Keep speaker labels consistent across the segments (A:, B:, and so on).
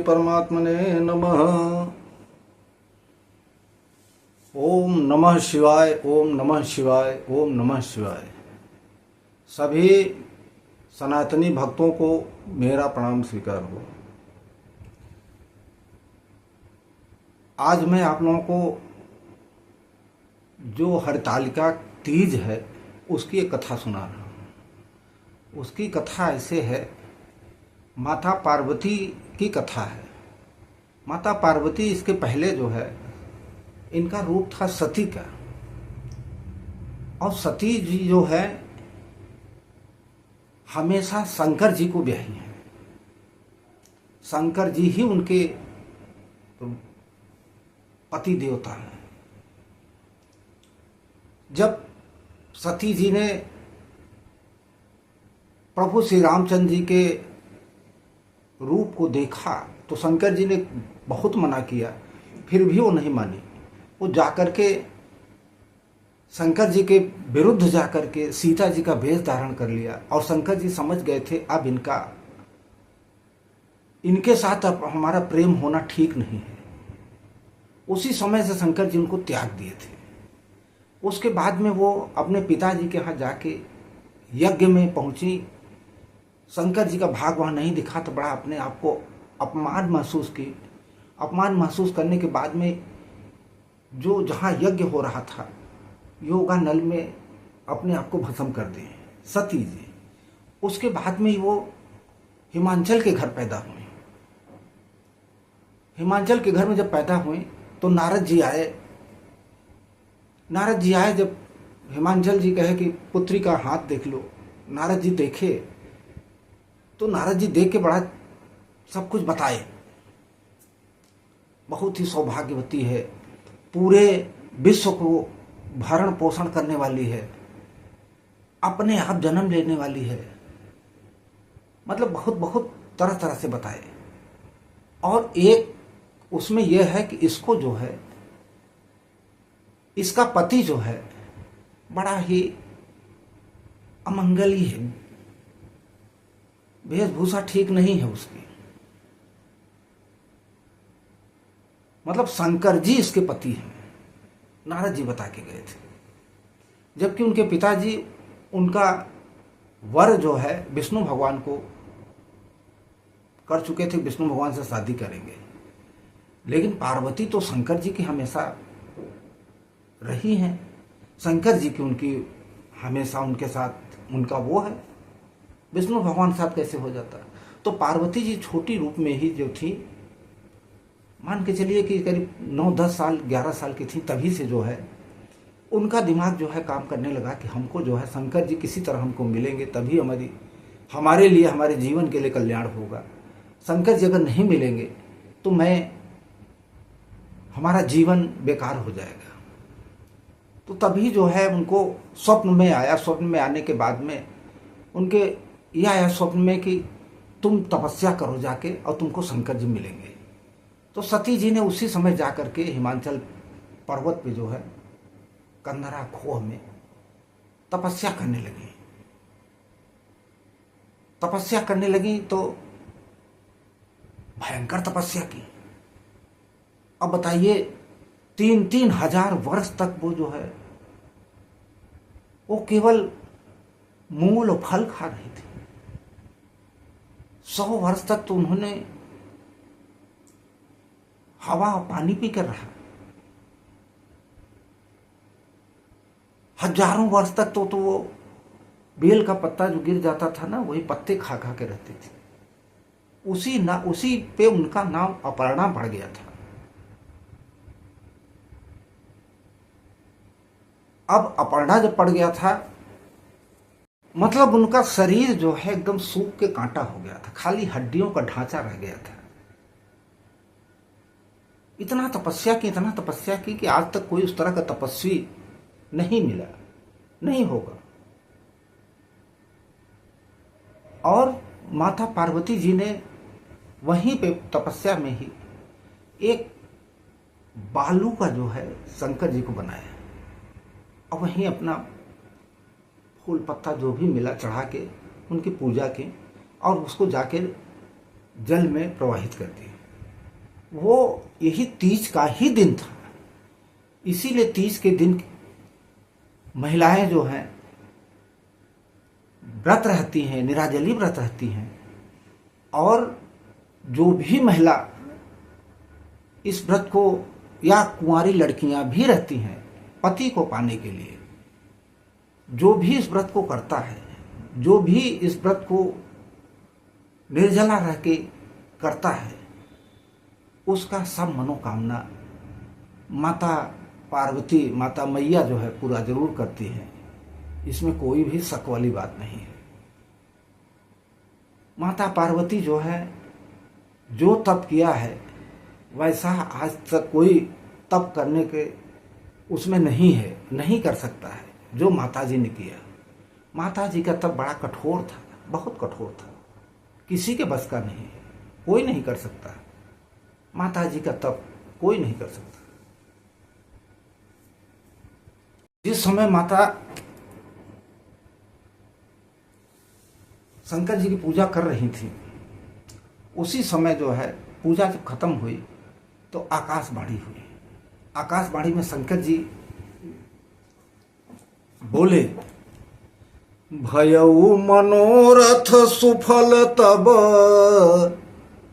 A: परमात्मने नमः। ओम नमः शिवाय, ओम नमः शिवाय, ओम नमः शिवाय। सभी सनातनी भक्तों को मेरा प्रणाम स्वीकार हो। आज मैं आप लोगों को जो हरतालिका तीज है उसकी एक कथा सुना रहा हूँ। उसकी कथा ऐसे है, माता पार्वती की कथा है। माता पार्वती, इसके पहले जो है इनका रूप था सती का, और सती जी जो है हमेशा शंकर जी को ब्याही हैं। शंकर जी ही उनके पति देवता हैं। जब सती जी ने प्रभु श्री रामचंद्र जी के रूप को देखा तो शंकर जी ने बहुत मना किया, फिर भी वो नहीं मानी। वो जाकर के शंकर जी के विरुद्ध जाकर के सीता जी का वेश धारण कर लिया, और शंकर जी समझ गए थे अब इनके साथ अब हमारा प्रेम होना ठीक नहीं है। उसी समय से शंकर जी उनको त्याग दिए थे। उसके बाद में वो अपने पिताजी के यहाँ जाके यज्ञ में पहुंची। शंकर जी का भाग वहाँ नहीं दिखा तो बड़ा अपने आप को अपमान महसूस की। अपमान महसूस करने के बाद में जो जहाँ यज्ञ हो रहा था, योगा नल में अपने आप को भस्म कर दिए सती जी। उसके बाद में वो हिमांचल के घर पैदा हुए। हिमांचल के घर में जब पैदा हुए तो नारद जी आए। नारद जी आए, जब हिमांचल जी कहे कि पुत्री का हाथ देख लो, नारद जी देखे तो नारद जी देख के बड़ा सब कुछ बताए। बहुत ही सौभाग्यवती है, पूरे विश्व को भरण पोषण करने वाली है, अपने आप जन्म लेने वाली है। मतलब बहुत बहुत तरह तरह से बताए। और एक उसमें यह है कि इसको जो है, इसका पति जो है बड़ा ही अमंगली है, वेशभूषा ठीक नहीं है उसकी। मतलब शंकर जी इसके पति हैं, नारद जी बता के गए थे। जबकि उनके पिताजी उनका वर जो है विष्णु भगवान को कर चुके थे, विष्णु भगवान से शादी करेंगे। लेकिन पार्वती तो शंकर जी की हमेशा रही हैं। शंकर जी की उनकी हमेशा उनके साथ उनका वो है, विष्णु भगवान के साथ कैसे हो जाता। तो पार्वती जी छोटी रूप में ही जो थी, मान के चलिए कि करीब 9-10 साल 11 साल की थी, तभी से जो है उनका दिमाग जो है काम करने लगा कि हमको जो है शंकर जी किसी तरह हमको मिलेंगे, तभी हमारे लिए, हमारे जीवन के लिए कल्याण होगा। शंकर जी अगर नहीं मिलेंगे तो हमारा जीवन बेकार हो जाएगा। तो तभी जो है उनको स्वप्न में आया। स्वप्न में आने के बाद में उनके यह आया स्वप्न में कि तुम तपस्या करो जाके और तुमको शंकर जी मिलेंगे। तो सती जी ने उसी समय जाकर के हिमांचल पर्वत पे जो है कंदरा खोह में तपस्या करने लगी। तपस्या करने लगी तो भयंकर तपस्या की। अब बताइए, 3-3 हजार वर्ष तक वो जो है वो केवल मूल और फल खा रही थी। 100 वर्ष तक तो उन्होंने हवा और पानी पी कर रहा। हजारों वर्ष तक तो वो बेल का पत्ता जो गिर जाता था ना, वही पत्ते खा खा के रहती थी। उसी पे उनका नाम अपर्णा पड़ गया था। अब अपर्णा जब पड़ गया था, मतलब उनका शरीर जो है एकदम सूख के कांटा हो गया था, खाली हड्डियों का ढांचा रह गया था। इतना तपस्या की कि आज तक कोई उस तरह का तपस्वी नहीं मिला, नहीं होगा। और माता पार्वती जी ने वहीं पे तपस्या में ही एक बालू का जो है शंकर जी को बनाया, और वहीं अपना फूल पत्ता जो भी मिला चढ़ा के उनकी पूजा की, और उसको जाके जल में प्रवाहित कर दिए। वो यही तीज का ही दिन था। इसीलिए तीज के दिन महिलाएं जो हैं व्रत रहती हैं, निराजली व्रत रहती हैं। और जो भी महिला इस व्रत को, या कुंवारी लड़कियां भी रहती हैं पति को पाने के लिए, जो भी इस व्रत को करता है, जो भी इस व्रत को निर्जला रह के करता है, उसका सब मनोकामना माता पार्वती, माता मैया जो है पूरा जरूर करती है। इसमें कोई भी शक वाली बात नहीं है। माता पार्वती जो है, जो तप किया है वैसा आज तक कोई तप करने के उसमें नहीं है, नहीं कर सकता है जो माता जी ने किया। माता जी का तप बड़ा कठोर था, बहुत कठोर था, किसी के बस का नहीं है, कोई नहीं कर सकता। माता जी का तप कोई नहीं कर सकता। जिस समय माता शंकर जी की पूजा कर रही थी, उसी समय जो है पूजा जब खत्म हुई तो आकाशवाणी हुई। आकाशवाणी में शंकर जी बोले, भयऊ मनोरथ सुफल तब,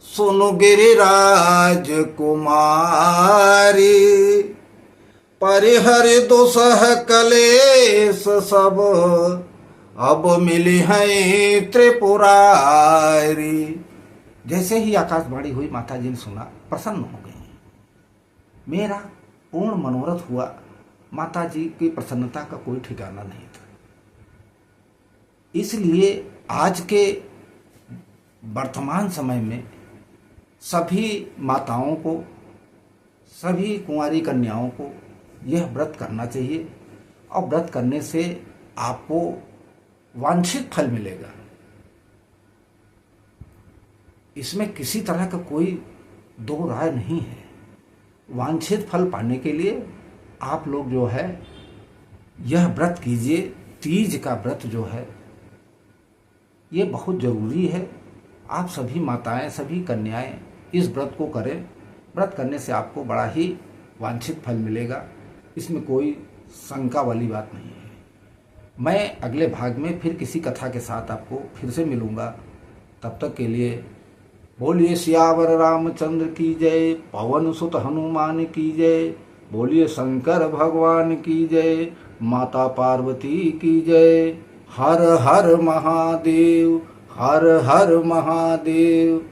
A: सुनु गिरिराज कुमारी, परिहर दुसह कलेश सब, अब मिली है त्रिपुरारी। जैसे ही आकाशवाणी हुई माता जी ने सुना, प्रसन्न हो गई। मेरा पूर्ण मनोरथ हुआ। माता जी की प्रसन्नता का कोई ठिकाना नहीं था। इसलिए आज के वर्तमान समय में सभी माताओं को, सभी कुंवारी कन्याओं को यह व्रत करना चाहिए। और व्रत करने से आपको वांछित फल मिलेगा। इसमें किसी तरह का कोई दो राय नहीं है। वांछित फल पाने के लिए आप लोग जो है यह व्रत कीजिए। तीज का व्रत जो है ये बहुत जरूरी है। आप सभी माताएं, सभी कन्याएं इस व्रत को करें। व्रत करने से आपको बड़ा ही वांछित फल मिलेगा, इसमें कोई शंका वाली बात नहीं है। मैं अगले भाग में फिर किसी कथा के साथ आपको फिर से मिलूंगा। तब तक के लिए बोलिए सियावर रामचंद्र की जय, पवन सुत हनुमान की जय, बोलिए शंकर भगवान की जय, माता पार्वती की जय। हर हर महादेव, हर हर महादेव।